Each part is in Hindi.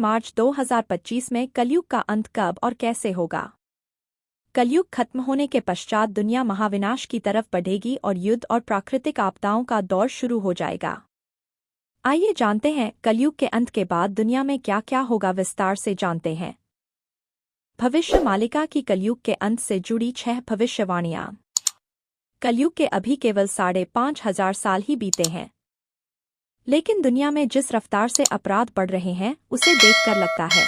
मार्च 2025 में कलयुग का अंत कब और कैसे होगा? कलयुग खत्म होने के पश्चात दुनिया महाविनाश की तरफ बढ़ेगी और युद्ध और प्राकृतिक आपदाओं का दौर शुरू हो जाएगा। आइए जानते हैं कलयुग के अंत के बाद दुनिया में क्या क्या होगा, विस्तार से जानते हैं। भविष्य मालिका की कलयुग के अंत से जुड़ी 6 भविष्यवाणियां। कलयुग के अभी केवल 5,500 साल ही बीते हैं, लेकिन दुनिया में जिस रफ्तार से अपराध बढ़ रहे हैं उसे देखकर लगता है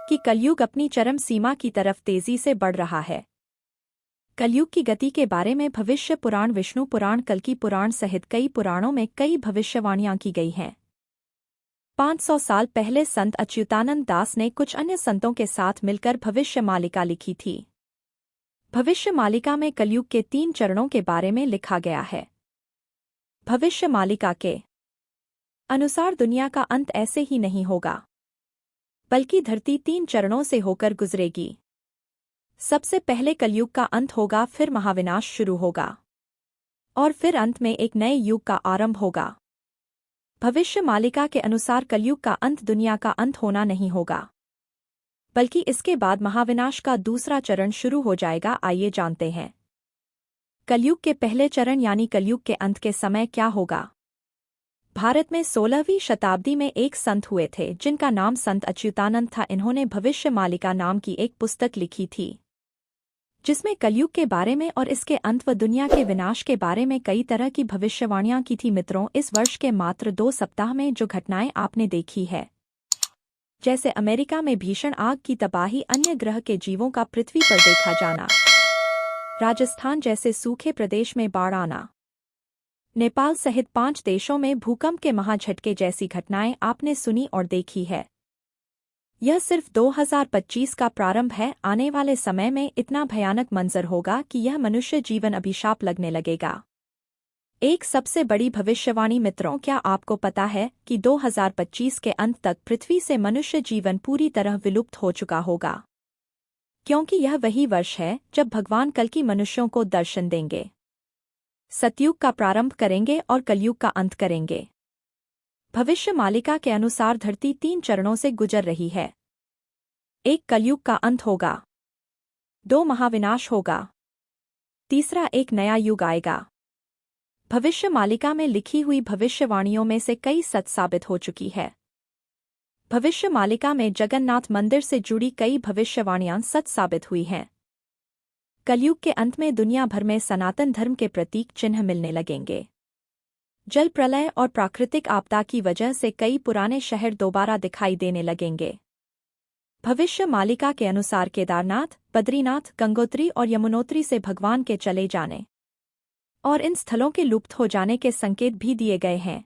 कि कलयुग अपनी चरम सीमा की तरफ तेजी से बढ़ रहा है। कलयुग की गति के बारे में भविष्य पुराण, विष्णु पुराण, कल्कि पुराण सहित कई पुराणों में कई भविष्यवाणियां की गई हैं। 500 साल पहले संत अच्युतानंद दास ने कुछ अन्य संतों के साथ मिलकर भविष्य मालिका लिखी थी। भविष्य मालिका में कलयुग के 3 चरणों के बारे में लिखा गया है। भविष्य मालिका के अनुसार दुनिया का अंत ऐसे ही नहीं होगा, बल्कि धरती 3 चरणों से होकर गुजरेगी। सबसे पहले कलयुग का अंत होगा, फिर महाविनाश शुरू होगा और फिर अंत में एक नए युग का आरंभ होगा। भविष्य मालिका के अनुसार कलयुग का अंत दुनिया का अंत होना नहीं होगा, बल्कि इसके बाद महाविनाश का दूसरा चरण शुरू हो जाएगा। आइए जानते हैं कलयुग के पहले चरण यानी कलयुग के अंत के समय क्या होगा। भारत में 16वीं शताब्दी में एक संत हुए थे जिनका नाम संत अच्युतानंद था। इन्होंने भविष्य मालिका नाम की एक पुस्तक लिखी थी जिसमें कलयुग के बारे में और इसके अंत व दुनिया के विनाश के बारे में कई तरह की भविष्यवाणियां की थी। मित्रों, इस वर्ष के मात्र 2 सप्ताह में जो घटनाएं आपने देखी है, जैसे अमेरिका में भीषण आग की तबाही, अन्य ग्रह के जीवों का पृथ्वी पर देखा जाना, राजस्थान जैसे सूखे प्रदेश में बाढ़ आना, नेपाल सहित 5 देशों में भूकंप के महाझटके जैसी घटनाएं आपने सुनी और देखी है। यह सिर्फ 2025 का प्रारंभ है। आने वाले समय में इतना भयानक मंजर होगा कि यह मनुष्य जीवन अभिशाप लगने लगेगा। एक सबसे बड़ी भविष्यवाणी मित्रों, क्या आपको पता है कि 2025 के अंत तक पृथ्वी से मनुष्य जीवन पूरी तरह विलुप्त हो चुका होगा, क्योंकि यह वही वर्ष है जब भगवान कल्कि मनुष्यों को दर्शन देंगे, सतयुग का प्रारंभ करेंगे और कलयुग का अंत करेंगे। भविष्य मालिका के अनुसार धरती 3 चरणों से गुजर रही है। 1, कलयुग का अंत होगा। 2, महाविनाश होगा। तीसरा, एक नया युग आएगा। भविष्य मालिका में लिखी हुई भविष्यवाणियों में से कई सच साबित हो चुकी है। भविष्य मालिका में जगन्नाथ मंदिर से जुड़ी कई भविष्यवाणियां सच साबित हुई हैं। कलयुग के अंत में दुनिया भर में सनातन धर्म के प्रतीक चिन्ह मिलने लगेंगे। जल प्रलय और प्राकृतिक आपदा की वजह से कई पुराने शहर दोबारा दिखाई देने लगेंगे। भविष्य मालिका के अनुसार केदारनाथ, बद्रीनाथ, गंगोत्री और यमुनोत्री से भगवान के चले जाने और इन स्थलों के लुप्त हो जाने के संकेत भी दिए गए हैं।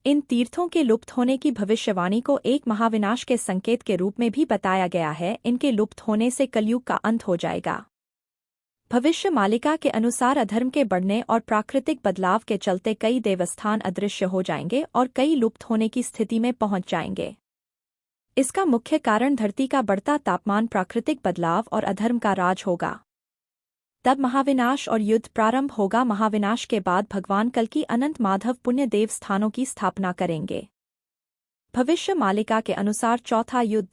इन तीर्थों के लुप्त होने की भविष्यवाणी को एक महाविनाश के संकेत के रूप में भी बताया गया है। इनके लुप्त होने से कलयुग का अंत हो जाएगा। भविष्य मालिका के अनुसार अधर्म के बढ़ने और प्राकृतिक बदलाव के चलते कई देवस्थान अदृश्य हो जाएंगे और कई लुप्त होने की स्थिति में पहुंच जाएंगे। इसका मुख्य कारण धरती का बढ़ता तापमान, प्राकृतिक बदलाव और अधर्म का राज होगा। तब महाविनाश और युद्ध प्रारंभ होगा। महाविनाश के बाद भगवान कल्कि अनंत माधव पुण्य देव स्थानों की स्थापना करेंगे। भविष्य मालिका के अनुसार चौथा युद्ध,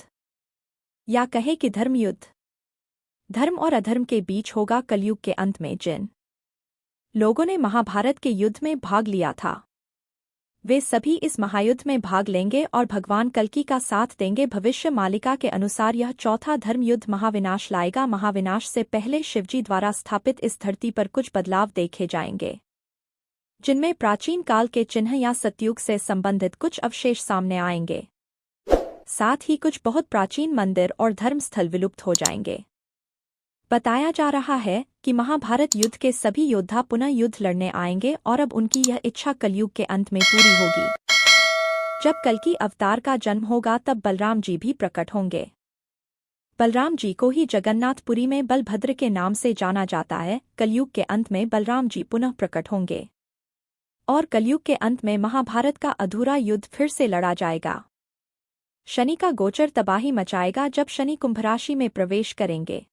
या कहे कि धर्म युद्ध, धर्म और अधर्म के बीच होगा। कलयुग के अंत में जिन लोगों ने महाभारत के युद्ध में भाग लिया था, वे सभी इस महायुद्ध में भाग लेंगे और भगवान कल्कि का साथ देंगे। भविष्य मालिका के अनुसार यह चौथा धर्म युद्ध महाविनाश लाएगा। महाविनाश से पहले शिवजी द्वारा स्थापित इस धरती पर कुछ बदलाव देखे जाएंगे, जिनमें प्राचीन काल के चिन्ह या सतयुग से संबंधित कुछ अवशेष सामने आएंगे। साथ ही कुछ बहुत प्राचीन मंदिर और धर्मस्थल विलुप्त हो जाएंगे। बताया जा रहा है कि महाभारत युद्ध के सभी योद्धा पुनः युद्ध लड़ने आएंगे और अब उनकी यह इच्छा कलयुग के अंत में पूरी होगी। जब कल्कि अवतार का जन्म होगा तब बलराम जी भी प्रकट होंगे। बलराम जी को ही जगन्नाथपुरी में बलभद्र के नाम से जाना जाता है। कलयुग के अंत में बलराम जी पुनः प्रकट होंगे और कलयुग के अंत में महाभारत का अधूरा युद्ध फिर से लड़ा जाएगा। शनि का गोचर तबाही मचाएगा। जब शनि कुंभ राशि में प्रवेश करेंगे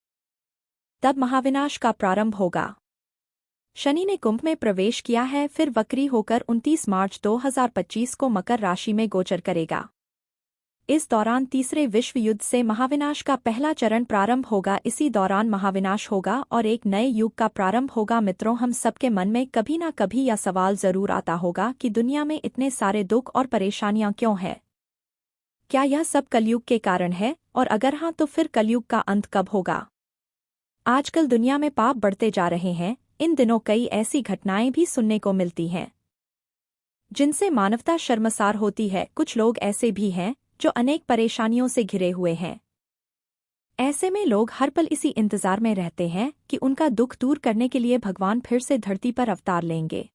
तब महाविनाश का प्रारंभ होगा। शनि ने कुंभ में प्रवेश किया है, फिर वक्री होकर 29 मार्च 2025 को मकर राशि में गोचर करेगा। इस दौरान तीसरे विश्व युद्ध से महाविनाश का पहला चरण प्रारंभ होगा। इसी दौरान महाविनाश होगा और एक नए युग का प्रारंभ होगा। मित्रों, हम सबके मन में कभी ना कभी यह सवाल जरूर आता होगा कि दुनिया में इतने सारे दुख और परेशानियां क्यों हैं? क्या यह सब कलयुग के कारण है? और अगर हाँ, तो फिर कलयुग का अंत कब होगा? आजकल दुनिया में पाप बढ़ते जा रहे हैं। इन दिनों कई ऐसी घटनाएं भी सुनने को मिलती हैं जिनसे मानवता शर्मसार होती है। कुछ लोग ऐसे भी हैं जो अनेक परेशानियों से घिरे हुए हैं। ऐसे में लोग हर पल इसी इंतजार में रहते हैं कि उनका दुख दूर करने के लिए भगवान फिर से धरती पर अवतार लेंगे,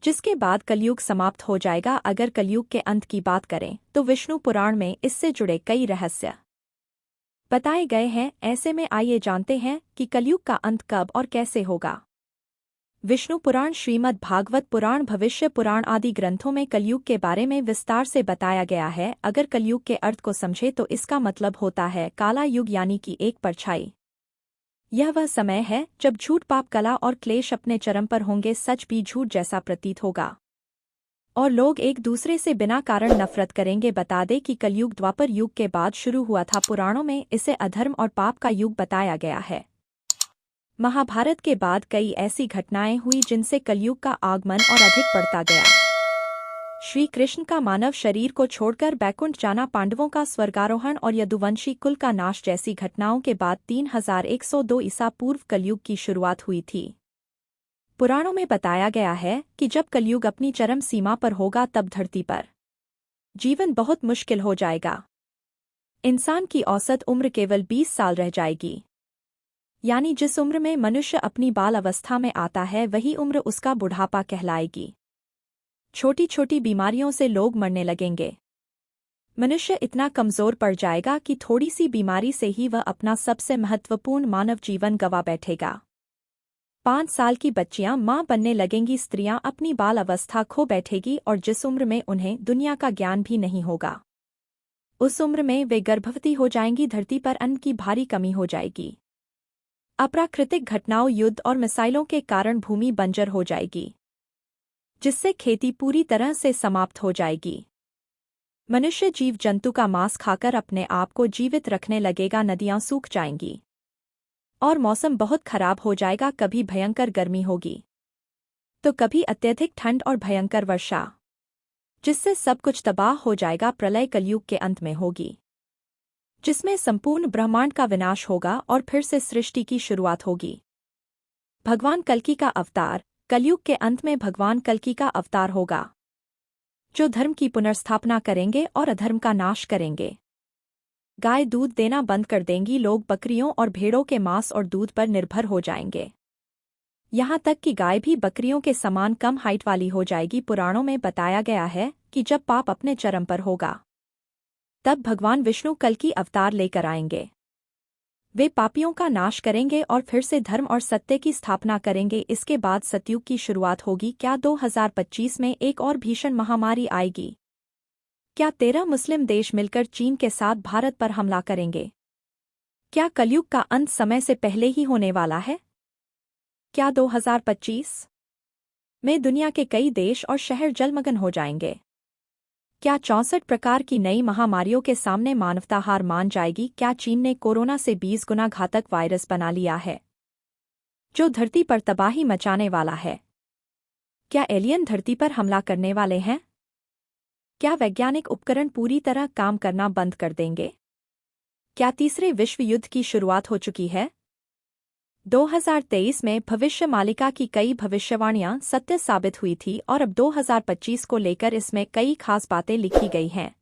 जिसके बाद कलयुग समाप्त हो जाएगा। अगर कलयुग के अंत की बात करें तो विष्णु पुराण में इससे जुड़े कई रहस्य बताए गए हैं। ऐसे में आइए जानते हैं कि कलयुग का अंत कब और कैसे होगा। विष्णु पुराण, श्रीमद् भागवत पुराण, भविष्य पुराण आदि ग्रंथों में कलयुग के बारे में विस्तार से बताया गया है। अगर कलयुग के अर्थ को समझे तो इसका मतलब होता है काला युग, यानी कि एक परछाई। यह वह समय है जब झूठ, पाप, कला और क्लेश अपने चरम पर होंगे। सच भी झूठ जैसा प्रतीत होगा और लोग एक दूसरे से बिना कारण नफरत करेंगे। बता दें कि कलयुग द्वापर युग के बाद शुरू हुआ था। पुराणों में इसे अधर्म और पाप का युग बताया गया है। महाभारत के बाद कई ऐसी घटनाएं हुई जिनसे कलयुग का आगमन और अधिक बढ़ता गया। श्री कृष्ण का मानव शरीर को छोड़कर बैकुंठ जाना, पांडवों का स्वर्गारोहण और यदुवंशी कुल का नाश जैसी घटनाओं के बाद 3102 ईसा पूर्व कलयुग की शुरुआत हुई थी। पुराणों में बताया गया है कि जब कलयुग अपनी चरम सीमा पर होगा तब धरती पर जीवन बहुत मुश्किल हो जाएगा। इंसान की औसत उम्र केवल 20 साल रह जाएगी, यानी जिस उम्र में मनुष्य अपनी बाल अवस्था में आता है वही उम्र उसका बुढ़ापा कहलाएगी। छोटी छोटी बीमारियों से लोग मरने लगेंगे। मनुष्य इतना कमजोर पड़ जाएगा कि थोड़ी सी बीमारी से ही वह अपना सबसे महत्वपूर्ण मानव जीवन गंवा बैठेगा। 5 साल की बच्चियां मां बनने लगेंगी, स्त्रियां अपनी बाल अवस्था खो बैठेगी और जिस उम्र में उन्हें दुनिया का ज्ञान भी नहीं होगा उस उम्र में वे गर्भवती हो जाएंगी। धरती पर अन्न की भारी कमी हो जाएगी। अप्राकृतिक घटनाओं, युद्ध और मिसाइलों के कारण भूमि बंजर हो जाएगी, जिससे खेती पूरी तरह से समाप्त हो जाएगी। मनुष्य जीव जंतु का मांस खाकर अपने आप को जीवित रखने लगेगा। नदियां सूख जाएंगी और मौसम बहुत खराब हो जाएगा। कभी भयंकर गर्मी होगी तो कभी अत्यधिक ठंड और भयंकर वर्षा, जिससे सब कुछ तबाह हो जाएगा। प्रलय कलयुग के अंत में होगी, जिसमें संपूर्ण ब्रह्मांड का विनाश होगा और फिर से सृष्टि की शुरुआत होगी। भगवान कल्कि का अवतार। कलयुग के अंत में भगवान कल्कि का अवतार होगा, जो धर्म की पुनर्स्थापना करेंगे और अधर्म का नाश करेंगे। गाय दूध देना बंद कर देंगी। लोग बकरियों और भेड़ों के मांस और दूध पर निर्भर हो जाएंगे। यहाँ तक कि गाय भी बकरियों के समान कम हाइट वाली हो जाएगी। पुराणों में बताया गया है कि जब पाप अपने चरम पर होगा तब भगवान विष्णु कल्कि अवतार लेकर आएंगे। वे पापियों का नाश करेंगे और फिर से धर्म और सत्य की स्थापना करेंगे। इसके बाद सतयुग की शुरुआत होगी। क्या 2025 में एक और भीषण महामारी आएगी? क्या 13 मुस्लिम देश मिलकर चीन के साथ भारत पर हमला करेंगे? क्या कलयुग का अंत समय से पहले ही होने वाला है? क्या 2025 में दुनिया के कई देश और शहर जलमग्न हो जाएंगे? क्या 64 प्रकार की नई महामारियों के सामने मानवता हार मान जाएगी? क्या चीन ने कोरोना से 20 गुना घातक वायरस बना लिया है, जो धरती पर तबाही मचाने वाला है? क्या एलियन धरती पर हमला करने वाले हैं? क्या वैज्ञानिक उपकरण पूरी तरह काम करना बंद कर देंगे? क्या तीसरे विश्व युद्ध की शुरुआत हो चुकी है? 2023 में भविष्य मालिका की कई भविष्यवाणियां सत्य साबित हुई थी और अब 2025 को लेकर इसमें कई खास बातें लिखी गई हैं।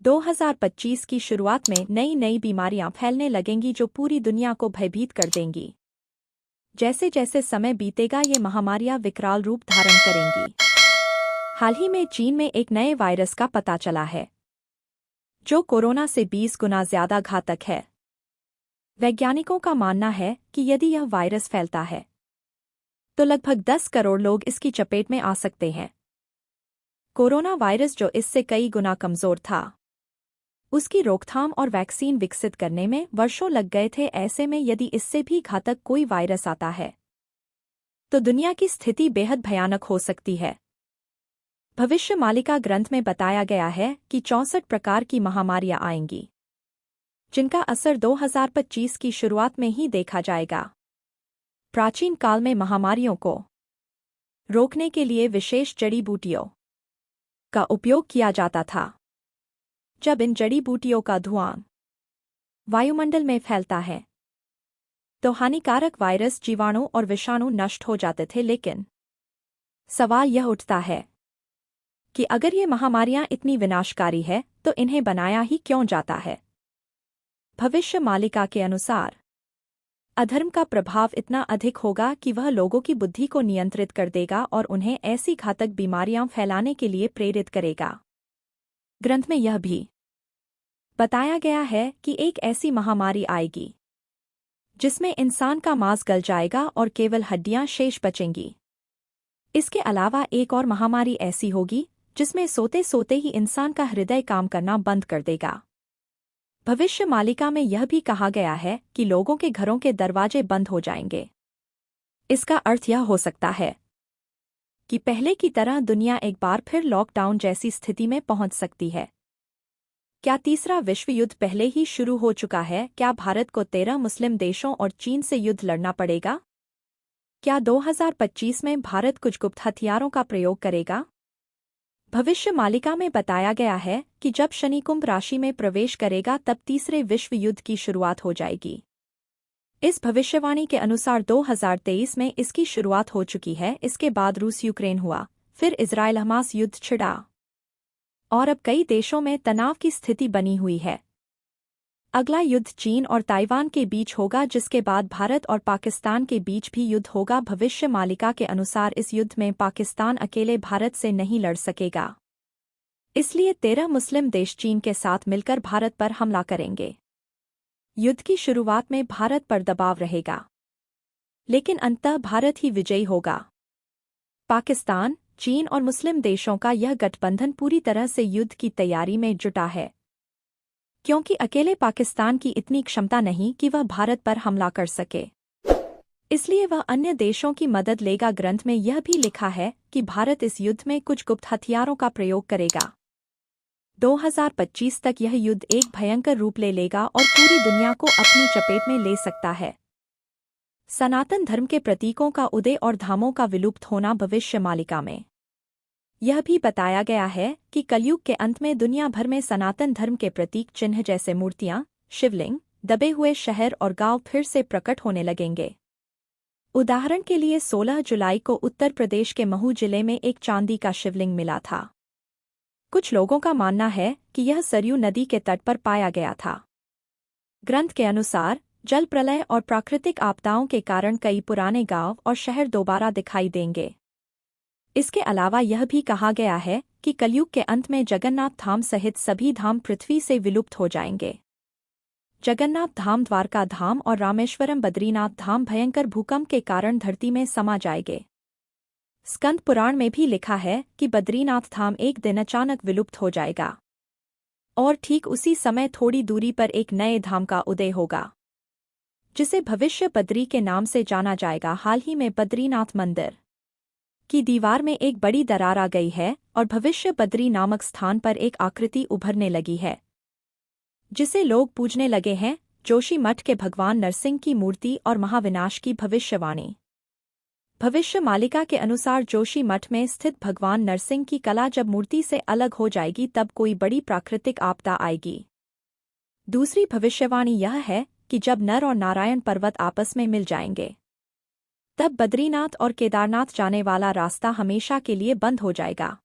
2025 की शुरुआत में नई नई बीमारियां फैलने लगेंगी जो पूरी दुनिया को भयभीत कर देंगी। जैसे जैसे समय बीतेगा ये महामारियां विकराल रूप धारण करेंगी। हाल ही में चीन में एक नए वायरस का पता चला है, जो कोरोना से 20 गुना ज्यादा घातक है। वैज्ञानिकों का मानना है कि यदि यह वायरस फैलता है तो लगभग 10 करोड़ लोग इसकी चपेट में आ सकते हैं। कोरोना वायरस, जो इससे कई गुना कमजोर था, उसकी रोकथाम और वैक्सीन विकसित करने में वर्षों लग गए थे। ऐसे में यदि इससे भी घातक कोई वायरस आता है तो दुनिया की स्थिति बेहद भयानक हो सकती है। भविष्य मालिका ग्रंथ में बताया गया है कि 64 प्रकार की महामारियां आएंगी, जिनका असर 2025 की शुरुआत में ही देखा जाएगा। प्राचीन काल में महामारियों को रोकने के लिए विशेष जड़ी बूटियों का उपयोग किया जाता था। जब इन जड़ी बूटियों का धुआं वायुमंडल में फैलता है तो हानिकारक वायरस, जीवाणु और विषाणु नष्ट हो जाते थे। लेकिन सवाल यह उठता है कि अगर ये महामारियां इतनी विनाशकारी है तो इन्हें बनाया ही क्यों जाता है? भविष्य मालिका के अनुसार अधर्म का प्रभाव इतना अधिक होगा कि वह लोगों की बुद्धि को नियंत्रित कर देगा और उन्हें ऐसी घातक बीमारियां फैलाने के लिए प्रेरित करेगा। ग्रंथ में यह भी बताया गया है कि एक ऐसी महामारी आएगी जिसमें इंसान का मांस गल जाएगा और केवल हड्डियां शेष बचेंगी। इसके अलावा एक और महामारी ऐसी होगी जिसमें सोते सोते ही इंसान का हृदय काम करना बंद कर देगा। भविष्य मालिका में यह भी कहा गया है कि लोगों के घरों के दरवाजे बंद हो जाएंगे। इसका अर्थ यह हो सकता है कि पहले की तरह दुनिया एक बार फिर लॉकडाउन जैसी स्थिति में पहुंच सकती है। क्या तीसरा विश्व युद्ध पहले ही शुरू हो चुका है? क्या भारत को 13 मुस्लिम देशों और चीन से युद्ध लड़ना पड़ेगा? क्या 2025 में भारत कुछ गुप्त हथियारों का प्रयोग करेगा? भविष्य मालिका में बताया गया है कि जब शनि कुंभ राशि में प्रवेश करेगा तब तीसरे विश्व युद्ध की शुरुआत हो जाएगी। इस भविष्यवाणी के अनुसार 2023 में इसकी शुरुआत हो चुकी है। इसके बाद रूस यूक्रेन हुआ, फिर इजराइल हमास युद्ध छिड़ा और अब कई देशों में तनाव की स्थिति बनी हुई है। अगला युद्ध चीन और ताइवान के बीच होगा, जिसके बाद भारत और पाकिस्तान के बीच भी युद्ध होगा। भविष्य मालिका के अनुसार इस युद्ध में पाकिस्तान अकेले भारत से नहीं लड़ सकेगा, इसलिए 13 मुस्लिम देश चीन के साथ मिलकर भारत पर हमला करेंगे। युद्ध की शुरुआत में भारत पर दबाव रहेगा, लेकिन अंततः भारत ही विजयी होगा। पाकिस्तान, चीन और मुस्लिम देशों का यह गठबंधन पूरी तरह से युद्ध की तैयारी में जुटा है, क्योंकि अकेले पाकिस्तान की इतनी क्षमता नहीं कि वह भारत पर हमला कर सके, इसलिए वह अन्य देशों की मदद लेगा। ग्रंथ में यह भी लिखा है कि भारत इस युद्ध में कुछ गुप्त हथियारों का प्रयोग करेगा। 2025 तक यह युद्ध एक भयंकर रूप ले लेगा और पूरी दुनिया को अपनी चपेट में ले सकता है। सनातन धर्म के प्रतीकों का उदय और धामों का विलुप्त होना। भविष्य मालिका में यह भी बताया गया है कि कलयुग के अंत में दुनिया भर में सनातन धर्म के प्रतीक चिन्ह जैसे मूर्तियां, शिवलिंग, दबे हुए शहर और गांव फिर से प्रकट होने लगेंगे। उदाहरण के लिए 16 जुलाई को उत्तर प्रदेश के महू जिले में एक चांदी का शिवलिंग मिला था। कुछ लोगों का मानना है कि यह सरयू नदी के तट पर पाया गया था। ग्रंथ के अनुसार जल प्रलय और प्राकृतिक आपदाओं के कारण कई पुराने गांव और शहर दोबारा दिखाई देंगे। इसके अलावा यह भी कहा गया है कि कलयुग के अंत में जगन्नाथ धाम सहित सभी धाम पृथ्वी से विलुप्त हो जाएंगे। जगन्नाथ धाम, द्वारका धाम और रामेश्वरम बद्रीनाथ धाम भयंकर भूकंप के कारण धरती में समा जाएंगे। स्कंद पुराण में भी लिखा है कि बद्रीनाथ धाम एक दिन अचानक विलुप्त हो जाएगा और ठीक उसी समय थोड़ी दूरी पर एक नए धाम का उदय होगा, जिसे भविष्य बद्री के नाम से जाना जाएगा। हाल ही में बद्रीनाथ मंदिर की दीवार में एक बड़ी दरार आ गई है और भविष्य बद्री नामक स्थान पर एक आकृति उभरने लगी है, जिसे लोग पूजने लगे हैं। जोशी मठ के भगवान नरसिंह की मूर्ति और महाविनाश की भविष्यवाणी। भविष्य मालिका के अनुसार जोशी मठ में स्थित भगवान नरसिंह की कला जब मूर्ति से अलग हो जाएगी तब कोई बड़ी प्राकृतिक आपदा आएगी। दूसरी भविष्यवाणी यह है कि जब नर और नारायण पर्वत आपस में मिल जाएंगे तब बद्रीनाथ और केदारनाथ जाने वाला रास्ता हमेशा के लिए बंद हो जाएगा।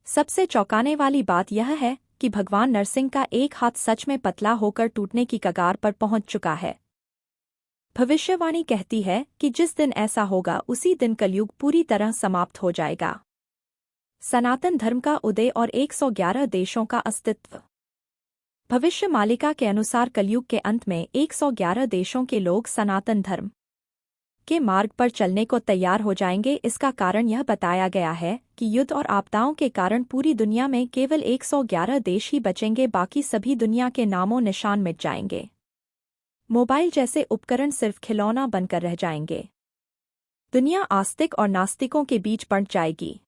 सबसे चौंकाने वाली बात यह है कि भगवान नरसिंह का एक हाथ सच में पतला होकर टूटने की कगार पर पहुंच चुका है। भविष्यवाणी कहती है कि जिस दिन ऐसा होगा उसी दिन कलयुग पूरी तरह समाप्त हो जाएगा। सनातन धर्म का उदय और 111 देशों का अस्तित्व। भविष्य मालिका के अनुसार कलयुग के अंत में 111 देशों के लोग सनातन धर्म के मार्ग पर चलने को तैयार हो जाएंगे। इसका कारण यह बताया गया है कि युद्ध और आपदाओं के कारण पूरी दुनिया में केवल 111 देश ही बचेंगे, बाकी सभी दुनिया के नामों निशान मिट जाएंगे। मोबाइल जैसे उपकरण सिर्फ खिलौना बनकर रह जाएंगे। दुनिया आस्तिक और नास्तिकों के बीच बंट जाएगी।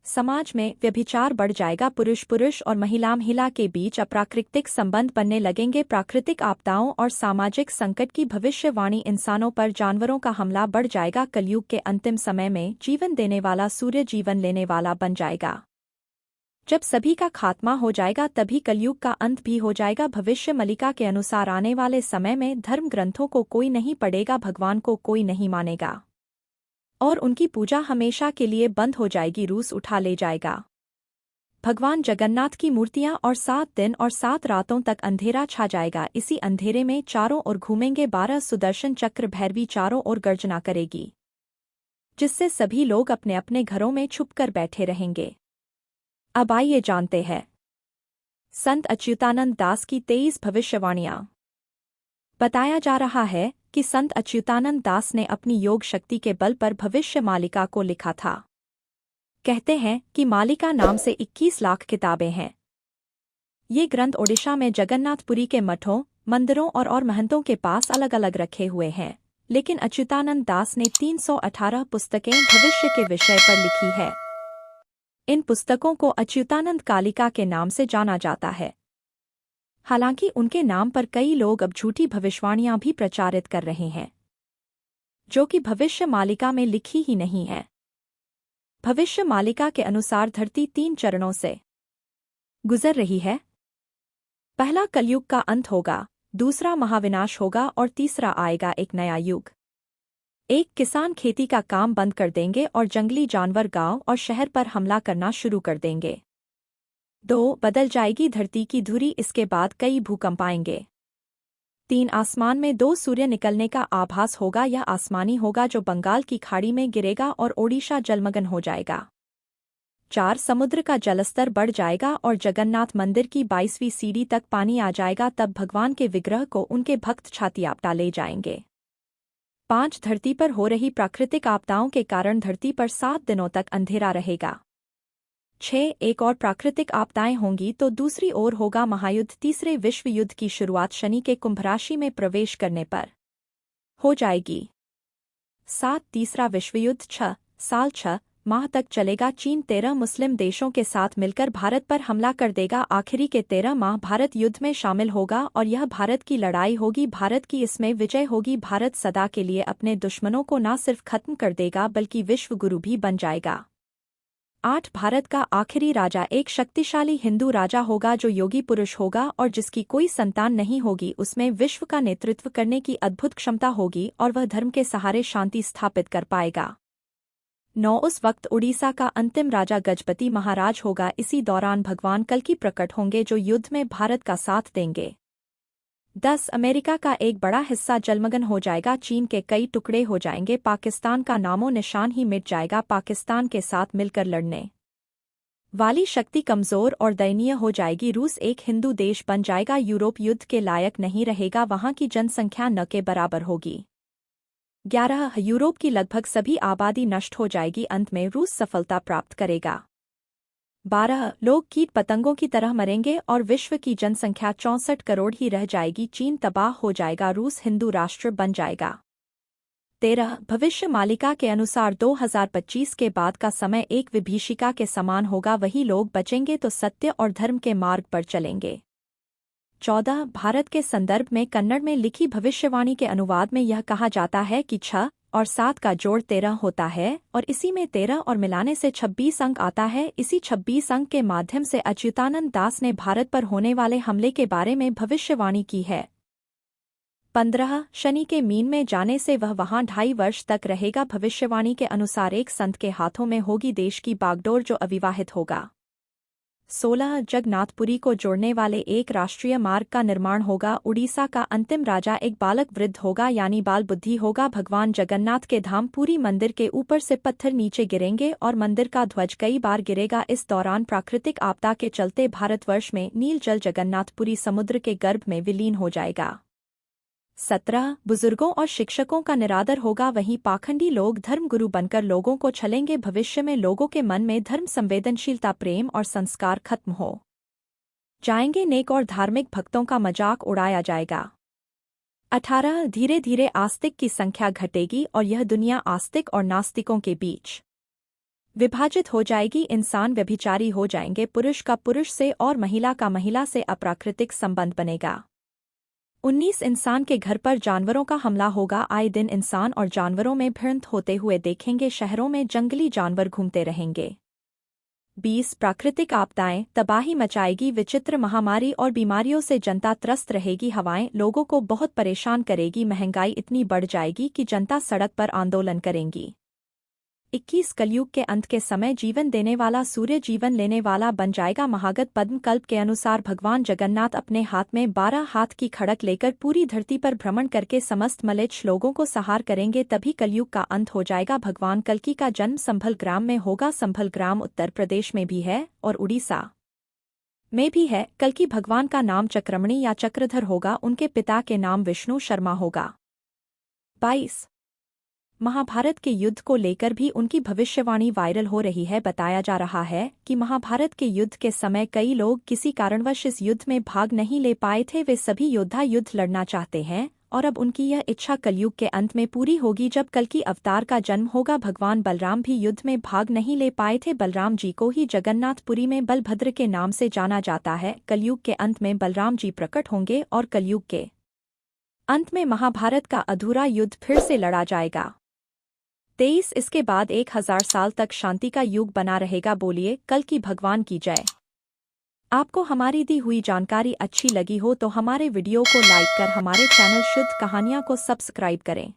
समाज में व्यभिचार बढ़ जाएगा, पुरुष पुरुष और महिला महिला के बीच अप्राकृतिक संबंध बनने लगेंगे, प्राकृतिक आपदाओं और सामाजिक संकट की भविष्यवाणी, इंसानों पर जानवरों का हमला बढ़ जाएगा। कलयुग के अंतिम समय में जीवन देने वाला सूर्य जीवन लेने वाला बन जाएगा। जब सभी का खात्मा हो जाएगा तभी कलयुग का अंत भी हो जाएगा। भविष्य मलिका के अनुसार आने वाले समय में धर्म ग्रंथों को कोई नहीं पढ़ेगा, भगवान को कोई नहीं मानेगा और उनकी पूजा हमेशा के लिए बंद हो जाएगी। रूस उठा ले जाएगा भगवान जगन्नाथ की मूर्तियां और 7 दिन और 7 रातों तक अंधेरा छा जाएगा। इसी अंधेरे में चारों ओर घूमेंगे 12 सुदर्शन चक्र, भैरवी चारों ओर गर्जना करेगी, जिससे सभी लोग अपने अपने घरों में छुपकर बैठे रहेंगे। अब आइए जानते हैं संत अच्युतानंद दास की 23 भविष्यवाणियां। बताया जा रहा है कि संत अच्युतानंद दास ने अपनी योग शक्ति के बल पर भविष्य मालिका को लिखा था। कहते हैं कि मालिका नाम से 21 लाख किताबें हैं। ये ग्रंथ ओडिशा में जगन्नाथपुरी के मठों, मंदिरों और महंतों के पास अलग अलग रखे हुए हैं, लेकिन अच्युतानंद दास ने 318 पुस्तकें भविष्य के विषय पर लिखी है। इन पुस्तकों को अच्युतानंद कालिका के नाम से जाना जाता है। हालांकि उनके नाम पर कई लोग अब झूठी भविष्यवाणियां भी प्रचारित कर रहे हैं, जो कि भविष्य मालिका में लिखी ही नहीं है। भविष्य मालिका के अनुसार धरती 3 चरणों से गुजर रही है। पहला कलयुग का अंत होगा, दूसरा महाविनाश होगा और तीसरा आएगा एक नया युग। एक किसान खेती का काम बंद कर देंगे और जंगली जानवर गांव और शहर पर हमला करना शुरू कर देंगे। 2 बदल जाएगी धरती की धुरी, इसके बाद कई भूकंप आएंगे। 3 आसमान में 2 सूर्य निकलने का आभास होगा, यह आसमानी होगा जो बंगाल की खाड़ी में गिरेगा और ओडिशा जलमग्न हो जाएगा। 4 समुद्र का जलस्तर बढ़ जाएगा और जगन्नाथ मंदिर की 22वीं सीढ़ी तक पानी आ जाएगा, तब भगवान के विग्रह को उनके भक्त छाती आपटा ले जाएंगे। 5 धरती पर हो रही प्राकृतिक आपदाओं के कारण धरती पर 7 दिनों तक अंधेरा रहेगा। 6 एक और प्राकृतिक आपदाएं होंगी तो दूसरी ओर होगा महायुद्ध। तीसरे विश्व युद्ध की शुरुआत शनि के कुंभ राशि में प्रवेश करने पर हो जाएगी। 7 तीसरा विश्व युद्ध 6 साल 6 माह तक चलेगा। चीन 13 मुस्लिम देशों के साथ मिलकर भारत पर हमला कर देगा। आखिरी के 13 माह भारत युद्ध में शामिल होगा और यह भारत की लड़ाई होगी। भारत की इसमें विजय होगी। भारत सदा के लिए अपने दुश्मनों को न सिर्फ खत्म कर देगा बल्कि विश्व गुरु भी बन जाएगा। 8 भारत का आखिरी राजा एक शक्तिशाली हिंदू राजा होगा जो योगी पुरुष होगा और जिसकी कोई संतान नहीं होगी। उसमें विश्व का नेतृत्व करने की अद्भुत क्षमता होगी और वह धर्म के सहारे शांति स्थापित कर पाएगा। 9 उस वक्त उड़ीसा का अंतिम राजा गजपति महाराज होगा। इसी दौरान भगवान कल्कि प्रकट होंगे जो युद्ध में भारत का साथ देंगे। 10 अमेरिका का एक बड़ा हिस्सा जलमग्न हो जाएगा। चीन के कई टुकड़े हो जाएंगे। पाकिस्तान का नामो निशान ही मिट जाएगा। पाकिस्तान के साथ मिलकर लड़ने वाली शक्ति कमजोर और दयनीय हो जाएगी। रूस एक हिंदू देश बन जाएगा। यूरोप युद्ध के लायक नहीं रहेगा, वहां की जनसंख्या न के बराबर होगी। 11 यूरोप की लगभग सभी आबादी नष्ट हो जाएगी। अंत में रूस सफलता प्राप्त करेगा। 12 लोग कीट पतंगों की तरह मरेंगे और विश्व की जनसंख्या 64 करोड़ ही रह जाएगी। चीन तबाह हो जाएगा। रूस हिंदू राष्ट्र बन जाएगा। 13 भविष्य मालिका के अनुसार 2025 के बाद का समय एक विभीषिका के समान होगा। वही लोग बचेंगे तो सत्य और धर्म के मार्ग पर चलेंगे। 14 भारत के संदर्भ में कन्नड़ में लिखी भविष्यवाणी के अनुवाद में यह कहा जाता है कि 6 और 7 का जोड़ 13 होता है और इसी में 13 और मिलाने से 26 अंक आता है। इसी 26 अंक के माध्यम से अच्युतानंद दास ने भारत पर होने वाले हमले के बारे में भविष्यवाणी की है। 15 शनि के मीन में जाने से वह वहां 2.5 वर्ष तक रहेगा। भविष्यवाणी के अनुसार एक संत के हाथों में होगी देश की बागडोर जो अविवाहित होगा। 16 जगन्नाथपुरी को जोड़ने वाले एक राष्ट्रीय मार्ग का निर्माण होगा। उड़ीसा का अंतिम राजा एक बालक वृद्ध होगा, यानी बाल बुद्धि होगा। भगवान जगन्नाथ के धाम पुरी मंदिर के ऊपर से पत्थर नीचे गिरेंगे और मंदिर का ध्वज कई बार गिरेगा। इस दौरान प्राकृतिक आपदा के चलते भारतवर्ष में नील जल जगन्नाथपुरी समुद्र के गर्भ में विलीन हो जाएगा। 17 बुजुर्गों और शिक्षकों का निरादर होगा। वहीं पाखंडी लोग धर्मगुरु बनकर लोगों को छलेंगे। भविष्य में लोगों के मन में धर्म संवेदनशीलता, प्रेम और संस्कार खत्म हो जाएंगे। नेक और धार्मिक भक्तों का मजाक उड़ाया जाएगा। 18 धीरे धीरे आस्तिक की संख्या घटेगी और यह दुनिया आस्तिक और नास्तिकों के बीच विभाजित हो जाएगी, इंसान व्यभिचारी हो जाएंगे, पुरुष का पुरुष से और महिला का महिला से अप्राकृतिक संबंध बनेगा। 19 इंसान के घर पर जानवरों का हमला होगा। आए दिन इंसान और जानवरों में भिड़ंत होते हुए देखेंगे, शहरों में जंगली जानवर घूमते रहेंगे। 20 प्राकृतिक आपदाएं तबाही मचाएगी, विचित्र महामारी और बीमारियों से जनता त्रस्त रहेगी, हवाएं लोगों को बहुत परेशान करेगी, महंगाई इतनी बढ़ जाएगी कि जनता सड़क पर आंदोलन करेंगी। 21 कलयुग के अंत के समय जीवन देने वाला सूर्य जीवन लेने वाला बन जाएगा। महागत पद्म कल्प के अनुसार भगवान जगन्नाथ अपने हाथ में 12 हाथ की खड़क लेकर पूरी धरती पर भ्रमण करके समस्त मलेच्छ लोगों को संहार करेंगे, तभी कलयुग का अंत हो जाएगा। भगवान कल्कि का जन्म संभल ग्राम में होगा। संभल ग्राम उत्तर प्रदेश में भी है और उड़ीसा में भी है। कल्कि भगवान का नाम चक्रमणि या चक्रधर होगा, उनके पिता के नाम विष्णु शर्मा होगा। 22 महाभारत के युद्ध को लेकर भी उनकी भविष्यवाणी वायरल हो रही है। बताया जा रहा है कि महाभारत के युद्ध के समय कई लोग किसी कारणवश इस युद्ध में भाग नहीं ले पाए थे। वे सभी योद्धा युद्ध लड़ना चाहते हैं और अब उनकी यह इच्छा कलयुग के अंत में पूरी होगी, जब कल्कि अवतार का जन्म होगा। भगवान बलराम भी युद्ध में भाग नहीं ले पाए थे। बलराम जी को ही जगन्नाथपुरी में बलभद्र के नाम से जाना जाता है। कलयुग के अंत में बलराम जी प्रकट होंगे और कलयुग के अंत में महाभारत का अधूरा युद्ध फिर से लड़ा जाएगा। 23 इसके बाद 1000 साल तक शांति का युग बना रहेगा। बोलिए कल्कि भगवान की जय। आपको हमारी दी हुई जानकारी अच्छी लगी हो तो हमारे वीडियो को लाइक कर हमारे चैनल शुद्ध कहानियाँ को सब्सक्राइब करें।